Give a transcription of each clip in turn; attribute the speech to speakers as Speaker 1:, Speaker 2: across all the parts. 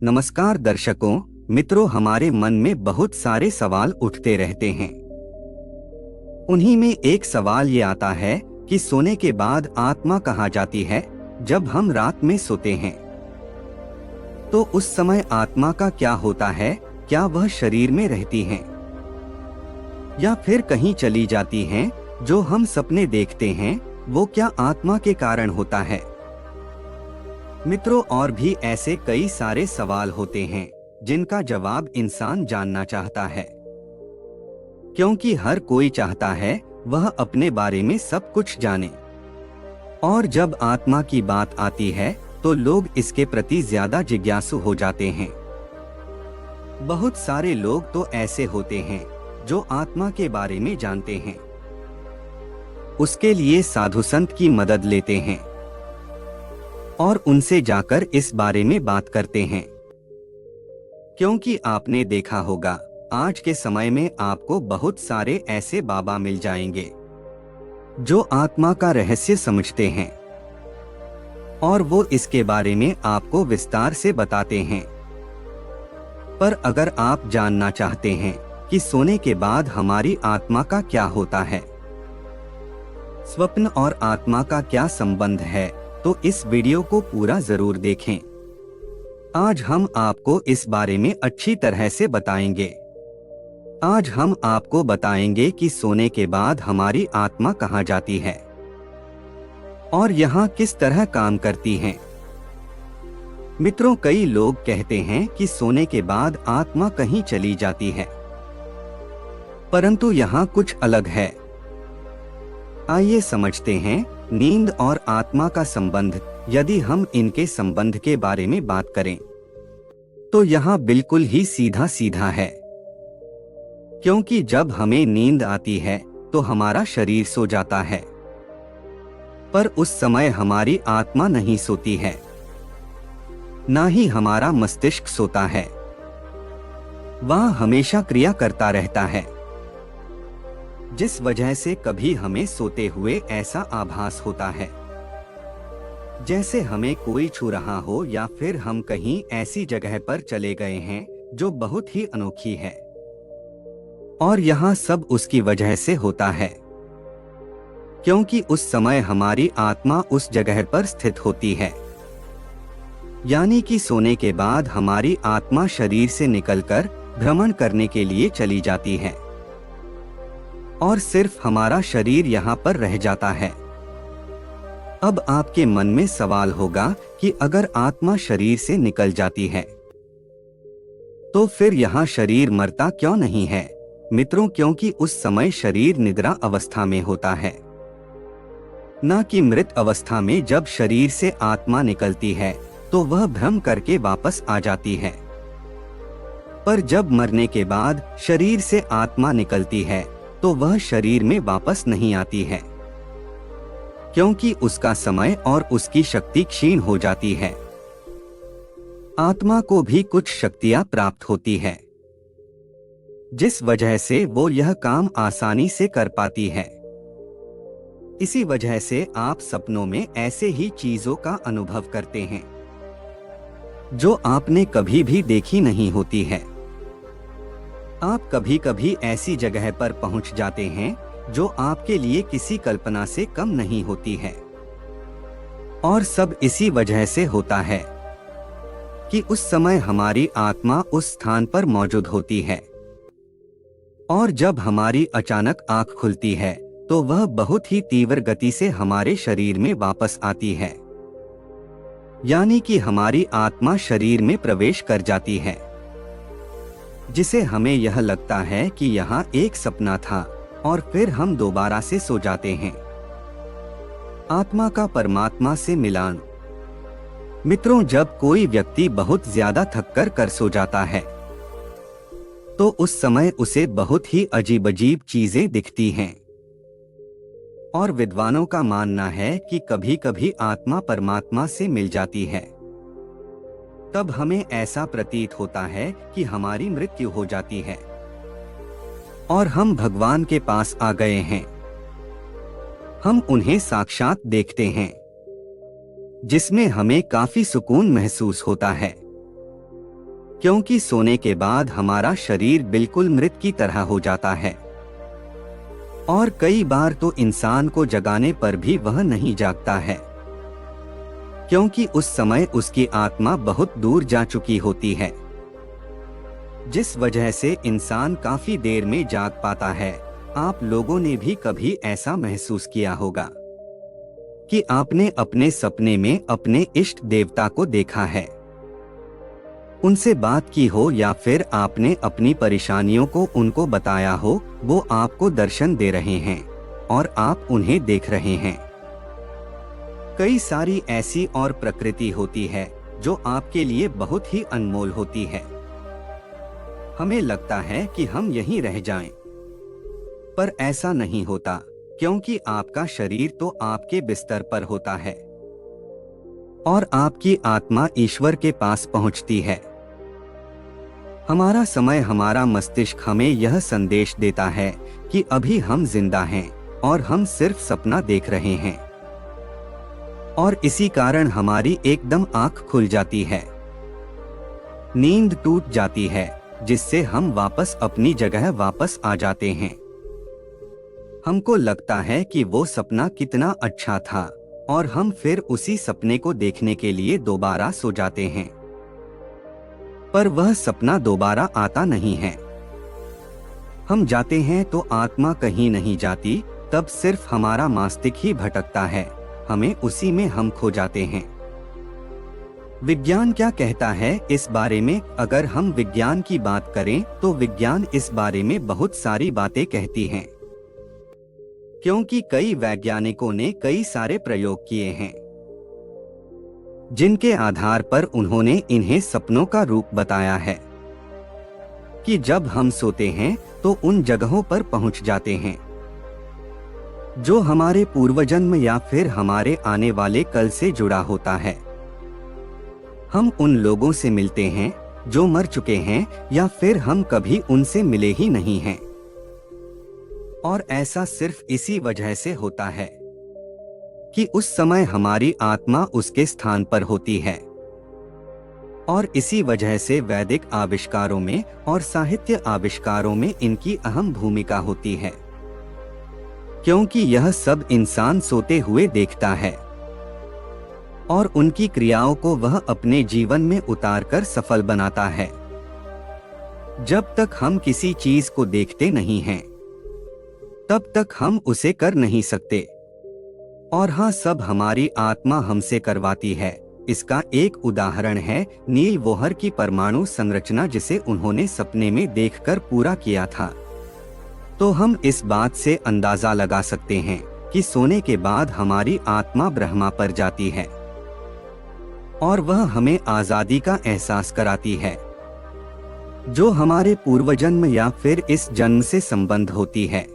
Speaker 1: नमस्कार दर्शकों, मित्रों, हमारे मन में बहुत सारे सवाल उठते रहते हैं। उन्हीं में एक सवाल ये आता है कि सोने के बाद आत्मा कहाँ जाती है। जब हम रात में सोते हैं तो उस समय आत्मा का क्या होता है? क्या वह शरीर में रहती हैं या फिर कहीं चली जाती हैं? जो हम सपने देखते हैं वो क्या आत्मा के कारण होता है? मित्रों, और भी ऐसे कई सारे सवाल होते हैं जिनका जवाब इंसान जानना चाहता है, क्योंकि हर कोई चाहता है वह अपने बारे में सब कुछ जाने। और जब आत्मा की बात आती है तो लोग इसके प्रति ज्यादा जिज्ञासु हो जाते हैं। बहुत सारे लोग तो ऐसे होते हैं जो आत्मा के बारे में जानते हैं, उसके लिए साधु संत की मदद लेते हैं और उनसे जाकर इस बारे में बात करते हैं। क्योंकि आपने देखा होगा, आज के समय में आपको बहुत सारे ऐसे बाबा मिल जाएंगे जो आत्मा का रहस्य समझते हैं और वो इसके बारे में आपको विस्तार से बताते हैं। पर अगर आप जानना चाहते हैं कि सोने के बाद हमारी आत्मा का क्या होता है, स्वप्न और आत्मा का क्या संबंध है, तो इस वीडियो को पूरा जरूर देखें। आज हम आपको इस बारे में अच्छी तरह से बताएंगे। आज हम आपको बताएंगे कि सोने के बाद हमारी आत्मा कहाँ जाती है और यहाँ किस तरह काम करती है। मित्रों, कई लोग कहते हैं कि सोने के बाद आत्मा कहीं चली जाती है, परंतु यहाँ कुछ अलग है। आइए समझते हैं नींद और आत्मा का संबंध। यदि हम इनके संबंध के बारे में बात करें तो यहाँ बिल्कुल ही सीधा सीधा है, क्योंकि जब हमें नींद आती है तो हमारा शरीर सो जाता है, पर उस समय हमारी आत्मा नहीं सोती है, ना ही हमारा मस्तिष्क सोता है। वह हमेशा क्रिया करता रहता है, जिस वजह से कभी हमें सोते हुए ऐसा आभास होता है जैसे हमें कोई छू रहा हो, या फिर हम कहीं ऐसी जगह पर चले गए हैं जो बहुत ही अनोखी है। और यहाँ सब उसकी वजह से होता है क्योंकि उस समय हमारी आत्मा उस जगह पर स्थित होती है। यानी कि सोने के बाद हमारी आत्मा शरीर से निकलकर भ्रमण करने के लिए चली जाती है और सिर्फ हमारा शरीर यहाँ पर रह जाता है। अब आपके मन में सवाल होगा कि अगर आत्मा शरीर से निकल जाती है तो फिर यहाँ शरीर मरता क्यों नहीं है? मित्रों, क्योंकि उस समय शरीर निद्रा अवस्था में होता है, न कि मृत अवस्था में। जब शरीर से आत्मा निकलती है तो वह भ्रम करके वापस आ जाती है, पर जब मरने के बाद शरीर से आत्मा निकलती है तो वह शरीर में वापस नहीं आती है, क्योंकि उसका समय और उसकी शक्ति क्षीण हो जाती है। आत्मा को भी कुछ शक्तियां प्राप्त होती है, जिस वजह से वो यह काम आसानी से कर पाती है। इसी वजह से आप सपनों में ऐसे ही चीजों का अनुभव करते हैं जो आपने कभी भी देखी नहीं होती है। आप कभी कभी ऐसी जगह पर पहुंच जाते हैं जो आपके लिए किसी कल्पना से कम नहीं होती है। और सब इसी वजह से होता है कि उस समय हमारी आत्मा उस स्थान पर मौजूद होती है, और जब हमारी अचानक आंख खुलती है तो वह बहुत ही तीव्र गति से हमारे शरीर में वापस आती है। यानी कि हमारी आत्मा शरीर में प्रवेश कर जाती है, जिसे हमें यह लगता है कि यहाँ एक सपना था, और फिर हम दोबारा से सो जाते हैं। आत्मा का परमात्मा से मिलान। मित्रों, जब कोई व्यक्ति बहुत ज्यादा थक कर सो जाता है तो उस समय उसे बहुत ही अजीब अजीब चीजें दिखती हैं, और विद्वानों का मानना है कि कभी कभी आत्मा परमात्मा से मिल जाती है। तब हमें ऐसा प्रतीत होता है कि हमारी मृत्यु हो जाती है और हम भगवान के पास आ गए हैं। हम उन्हें साक्षात देखते हैं, जिसमें हमें काफी सुकून महसूस होता है। क्योंकि सोने के बाद हमारा शरीर बिल्कुल मृत की तरह हो जाता है और कई बार तो इंसान को जगाने पर भी वह नहीं जागता है, क्योंकि उस समय उसकी आत्मा बहुत दूर जा चुकी होती है, जिस वजह से इंसान काफी देर में जाग पाता है। आप लोगों ने भी कभी ऐसा महसूस किया होगा कि आपने अपने सपने में अपने इष्ट देवता को देखा है, उनसे बात की हो या फिर आपने अपनी परेशानियों को उनको बताया हो। वो आपको दर्शन दे रहे हैं और आप उन्हें देख रहे हैं। कई सारी ऐसी और प्रकृति होती है जो आपके लिए बहुत ही अनमोल होती है। हमें लगता है कि हम यहीं रह जाएं, पर ऐसा नहीं होता, क्योंकि आपका शरीर तो आपके बिस्तर पर होता है और आपकी आत्मा ईश्वर के पास पहुंचती है। हमारा समय, हमारा मस्तिष्क हमें यह संदेश देता है कि अभी हम जिंदा हैं और हम सिर्फ सपना देख रहे हैं, और इसी कारण हमारी एकदम आंख खुल जाती है, नींद टूट जाती है, जिससे हम वापस अपनी जगह वापस आ जाते हैं। हमको लगता है कि वो सपना कितना अच्छा था और हम फिर उसी सपने को देखने के लिए दोबारा सो जाते हैं, पर वह सपना दोबारा आता नहीं है। हम जाते हैं तो आत्मा कहीं नहीं जाती, तब सिर्फ हमारा मस्तिष्क ही भटकता है, हमें उसी में हम खो जाते हैं। विज्ञान क्या कहता है इस बारे में? अगर हम विज्ञान की बात करें तो विज्ञान इस बारे में बहुत सारी बातें कहती हैं, क्योंकि कई वैज्ञानिकों ने कई सारे प्रयोग किए हैं, जिनके आधार पर उन्होंने इन्हें सपनों का रूप बताया है कि जब हम सोते हैं तो उन जगहों पर पहुंच जाते हैं जो हमारे पूर्वजन्म या फिर हमारे आने वाले कल से जुड़ा होता है। हम उन लोगों से मिलते हैं जो मर चुके हैं या फिर हम कभी उनसे मिले ही नहीं हैं, और ऐसा सिर्फ इसी वजह से होता है कि उस समय हमारी आत्मा उसके स्थान पर होती है, और इसी वजह से वैदिक आविष्कारों में और साहित्य आविष्कारों में इनकी अहम भूमिका होती है, क्योंकि यह सब इंसान सोते हुए देखता है और उनकी क्रियाओं को वह अपने जीवन में उतारकर सफल बनाता है। जब तक हम किसी चीज को देखते नहीं हैं, तब तक हम उसे कर नहीं सकते, और हाँ, सब हमारी आत्मा हमसे करवाती है। इसका एक उदाहरण है नील बोहर की परमाणु संरचना, जिसे उन्होंने सपने में देखकर पूरा किया था। तो हम इस बात से अंदाजा लगा सकते हैं कि सोने के बाद हमारी आत्मा ब्रह्मा पर जाती है और वह हमें आजादी का एहसास कराती है, जो हमारे पूर्वजन्म या फिर इस जन्म से संबंध होती है।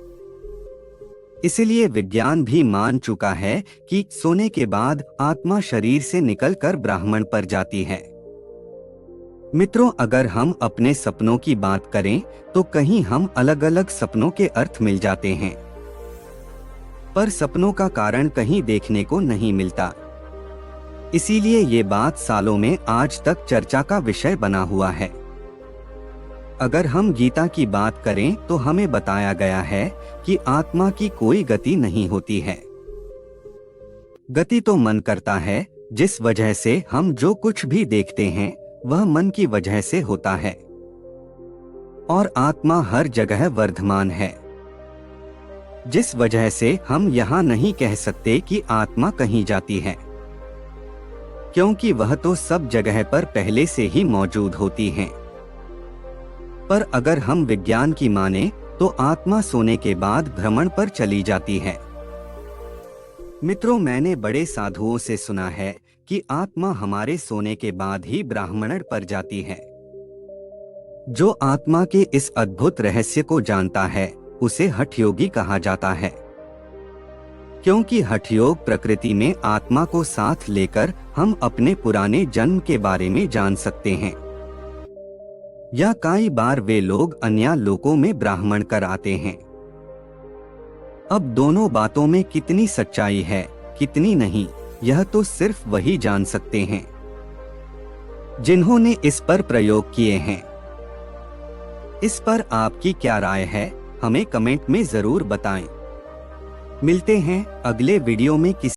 Speaker 1: इसलिए विज्ञान भी मान चुका है कि सोने के बाद आत्मा शरीर से निकलकर ब्रह्मांड पर जाती है। मित्रों, अगर हम अपने सपनों की बात करें तो कहीं हम अलग अलग सपनों के अर्थ मिल जाते हैं, पर सपनों का कारण कहीं देखने को नहीं मिलता। इसीलिए ये बात सालों में आज तक चर्चा का विषय बना हुआ है। अगर हम गीता की बात करें तो हमें बताया गया है कि आत्मा की कोई गति नहीं होती है। गति तो मन करता है, जिस वजह से हम जो कुछ भी देखते हैं वह मन की वजह से होता है, और आत्मा हर जगह वर्धमान है, जिस वजह से हम यहाँ नहीं कह सकते कि आत्मा कहीं जाती है, क्योंकि वह तो सब जगह पर पहले से ही मौजूद होती हैं। पर अगर हम विज्ञान की माने तो आत्मा सोने के बाद भ्रमण पर चली जाती है। मित्रों, मैंने बड़े साधुओं से सुना है कि आत्मा हमारे सोने के बाद ही ब्रह्मांड पर जाती है। जो आत्मा के इस अद्भुत रहस्य को जानता है उसे हठ योगी कहा जाता है, क्योंकि हठ योग प्रकृति में आत्मा को साथ लेकर हम अपने पुराने जन्म के बारे में जान सकते हैं, या कई बार वे लोग अन्य लोकों में ब्राह्मण कर आते हैं। अब दोनों बातों में कितनी सच्चाई है कितनी नहीं, यह तो सिर्फ वही जान सकते हैं। जिन्होंने इस पर प्रयोग किए हैं। इस पर आपकी क्या राय है, हमें कमेंट में जरूर बताएं। मिलते हैं अगले वीडियो में किसी